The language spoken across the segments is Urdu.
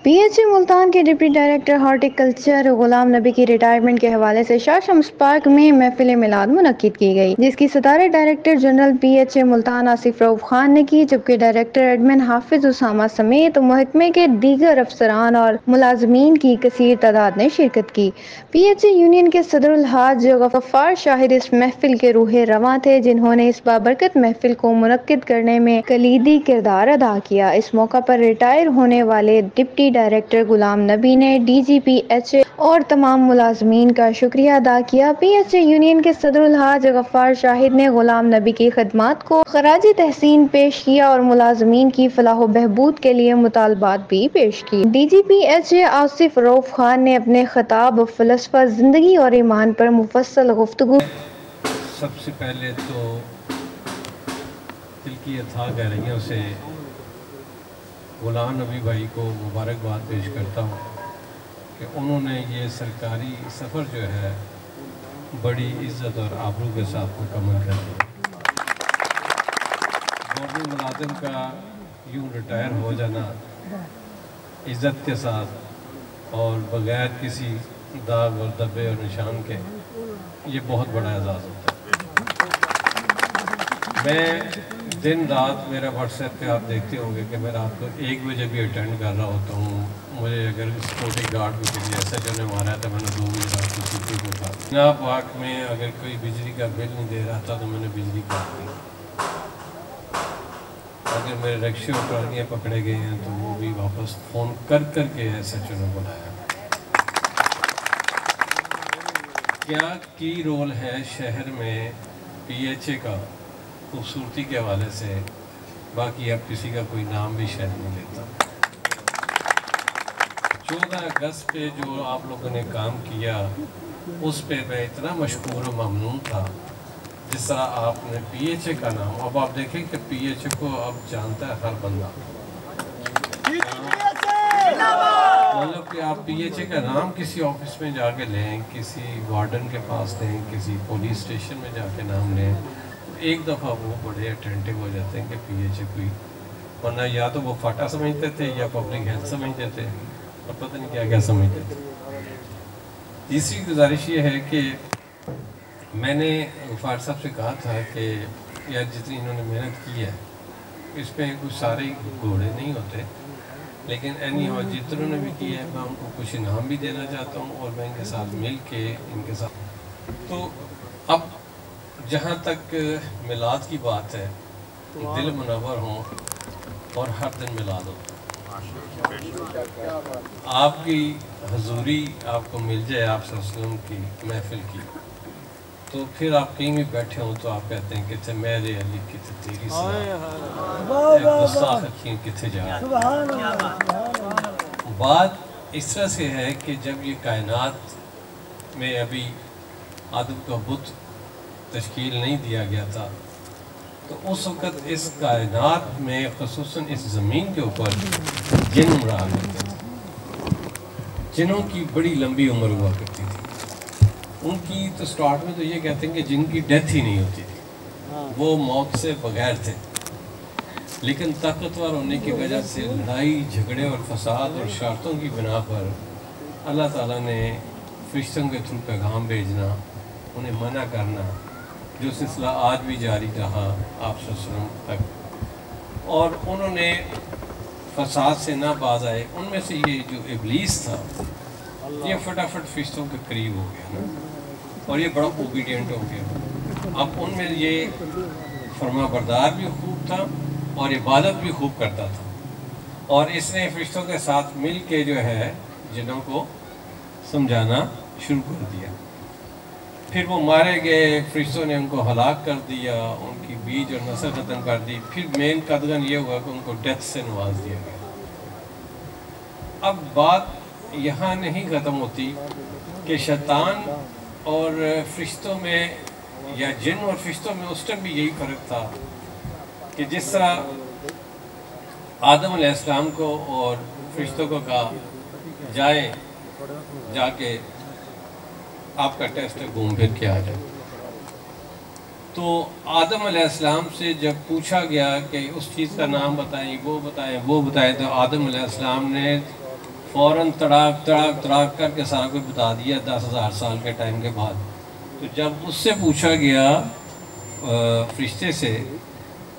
پی ایچ اے ملتان کے ڈپٹی ڈائریکٹر ہارٹیکلچر غلام نبی کی ریٹائرمنٹ کے حوالے سے شاہ شمس پارک میں محفل میلاد منعقد کی گئی، جس کی صدارت director general P H A Multan Asif Rauf Khan نے کی، جبکہ ڈائریکٹر ایڈمن حافظ اسامہ سمیت محکمے کے دیگر افسران اور ملازمین کی کثیر تعداد نے شرکت کی۔ پی ایچ اے یونین کے صدر الحاج غفار شاہد اس محفل کے روح رواں تھے، جنہوں نے اس بابرکت محفل کو منعقد کرنے میں کلیدی کردار ادا کیا۔ اس موقع پر ریٹائر ہونے والے ڈپٹی ڈائریکٹر غلام نبی نے ڈی جی پی ایچ اے اور تمام ملازمین کا شکریہ ادا کیا۔ پی ایچ اے یونین کے صدر الحاج غفار شاہد نے غلام نبی کی خدمات کو خراج تحسین پیش کیا اور ملازمین کی فلاح و بہبود کے لیے مطالبات بھی پیش کیے۔ D G P H A Asif Rauf Khan نے اپنے خطاب فلسفہ زندگی اور ایمان پر مفصل گفتگو۔ سب سے پہلے تو دل کی اتھاہ گہرائیوں سے غلام نبی بھائی کو مبارکباد پیش کرتا ہوں کہ انہوں نے یہ سرکاری سفر جو ہے بڑی عزت اور آبرو کے ساتھ مکمل کر دیا۔ گورنمنٹ ملازم کا یوں ریٹائر ہو جانا عزت کے ساتھ اور بغیر کسی داغ اور دبے اور نشان کے، یہ بہت بڑا اعزاز ہوتا ہے۔ میں دن رات میرا واٹس ایپ پہ آپ دیکھتے ہوں گے کہ میں رات کو 1 بجے بھی اٹینڈ کر رہا ہوتا ہوں۔ مجھے اگر سیکورٹی گارڈ بھی کسی ایسا جو نے مارا تھا، میں نے 2 بجے رات کو چھٹی کو تھا۔ جناب پاک میں اگر کوئی بجلی کا بل نہیں دے رہا تھا تو میں نے بجلی کاٹ دی۔ اگر میرے رکشے اور ٹرالیاں پکڑے گئے ہیں تو وہ بھی واپس فون کر کے ایس ایچ او نے بلایا۔ کیا کی رول ہے شہر میں پی ایچ اے کا خوبصورتی کے حوالے سے، باقی اب کسی کا کوئی نام بھی شاید نہیں لیتا۔ 14 اگست پہ جو آپ لوگوں نے کام کیا اس پہ میں اتنا مشکور و ممنون تھا، جس طرح آپ نے پی ایچ اے کا نام، اب آپ دیکھیں کہ پی ایچ اے کو اب جانتا ہے ہر بندہ، مطلب کہ آپ پی ایچ اے کا نام کسی آفس میں جا کے لیں، کسی وارڈن کے پاس لیں، کسی پولیس اسٹیشن میں جا کے نام لیں، ایک دفعہ وہ بڑے اٹینٹیو ہو جاتے ہیں کہ پی ایچ اے کوئی، ورنہ یا تو وہ فاٹا سمجھتے تھے یا پبلک ہیلتھ سمجھتے تھے اور پتہ نہیں کیا کیا سمجھتے تھے۔ تیسری گزارش یہ ہے کہ میں نے غفار صاحب سے کہا تھا کہ یار جتنی انہوں نے محنت کی ہے اس پہ کچھ سارے گھوڑے نہیں ہوتے، لیکن اینی ہاؤ جتنوں نے بھی کیا ہے میں ان کو کچھ انعام بھی دینا چاہتا ہوں اور میں ان کے ساتھ مل کے ان کے ساتھ، تو اب جہاں تک میلاد کی بات ہے، دل منور ہوں اور ہر دن میلاد ہوتا ہے۔ آپ کی حضوری آپ کو مل جائے آپ صلی اللہ علیہ وسلم کی محفل کی، تو پھر آپ کہیں بھی بیٹھے ہوں تو آپ کہتے ہیں کہ تھے میرے علی کتھے تیری سلام، گستاخ اکھیں کتھے جا۔ بات اس طرح سے ہے کہ جب یہ کائنات میں ابھی آدم کا بت تشکیل نہیں دیا گیا تھا، تو اس وقت اس کائنات میں خصوصاً اس زمین کے اوپر جن رہا کرتے تھے۔ جنوں کی بڑی لمبی عمر ہوا کرتی تھی۔ ان کی تو سٹارٹ میں تو یہ کہتے ہیں کہ جن کی ڈیتھ ہی نہیں ہوتی تھی، وہ موت سے بغیر تھے، لیکن طاقتور ہونے کی وجہ سے لڑائی جھگڑے اور فساد اور شرطوں کی بنا پر اللہ تعالیٰ نے فرشتوں کے تھرو پیغام بھیجنا، انہیں منع کرنا، جو سلسلہ آج بھی جاری رہا آپ صلی اللہ علیہ وسلم تک، اور انہوں نے فساد سے نہ باز آئے۔ ان میں سے یہ جو ابلیس تھا یہ فٹافٹ فرشتوں کے قریب ہو گیا نا، اور یہ بڑا اوبیڈینٹ ہو گیا۔ اب ان میں یہ فرما بردار بھی خوب تھا اور عبادت بھی خوب کرتا تھا، اور اس نے فرشتوں کے ساتھ مل کے جو ہے جنوں کو سمجھانا شروع کر دیا۔ پھر وہ مارے گئے، فرشتوں نے ان کو ہلاک کر دیا، ان کی بیج اور نسل ختم کر دی۔ پھر مین قدغن یہ ہوا کہ ان کو ڈیتھ سے نواز دیا گیا۔ اب بات یہاں نہیں ختم ہوتی کہ شیطان اور فرشتوں میں یا جن اور فرشتوں میں اس ٹائم بھی یہی فرق تھا کہ جس طرح آدم علیہ السلام کو اور فرشتوں کو کہا جائیں جا کے آپ کا ٹیسٹ گھوم پھر کے آ جائے، تو آدم علیہ السلام سے جب پوچھا گیا کہ اس چیز کا نام بتائیں وہ بتائیں وہ بتائیں، تو آدم علیہ السلام نے فوراً تڑاک تڑاک تڑاک کر کے سارا کچھ بتا دیا 10,000 سال کے ٹائم کے بعد. تو جب اس سے پوچھا گیا فرشتے سے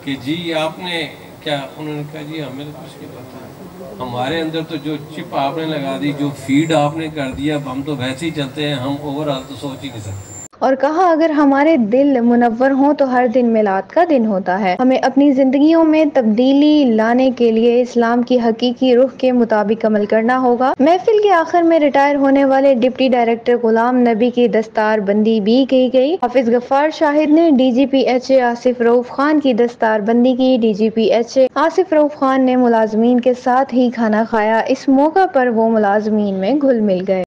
کہ جی آپ نے کیا، انہوں نے کہا جی ہمیں تو کچھ نہیں پتا، ہمارے اندر تو جو چپ آپ نے لگا دی، جو فیڈ آپ نے کر دیا، اب ہم تو ویسے ہی چلتے ہیں، ہم اوور آل تو سوچ ہی نہیں سکتے. اور کہا اگر ہمارے دل منور ہوں تو ہر دن میلاد کا دن ہوتا ہے. ہمیں اپنی زندگیوں میں تبدیلی لانے کے لیے اسلام کی حقیقی روح کے مطابق عمل کرنا ہوگا. محفل کے آخر میں ریٹائر ہونے والے ڈپٹی ڈائریکٹر غلام نبی کی دستار بندی بھی کی گئی. حافظ غفار شاہد نے D G P H A Asif Rauf Khan کی دستار بندی کی. D G P H A Asif Rauf Khan نے ملازمین کے ساتھ ہی کھانا کھایا. اس موقع پر وہ ملازمین میں گھل مل گئے.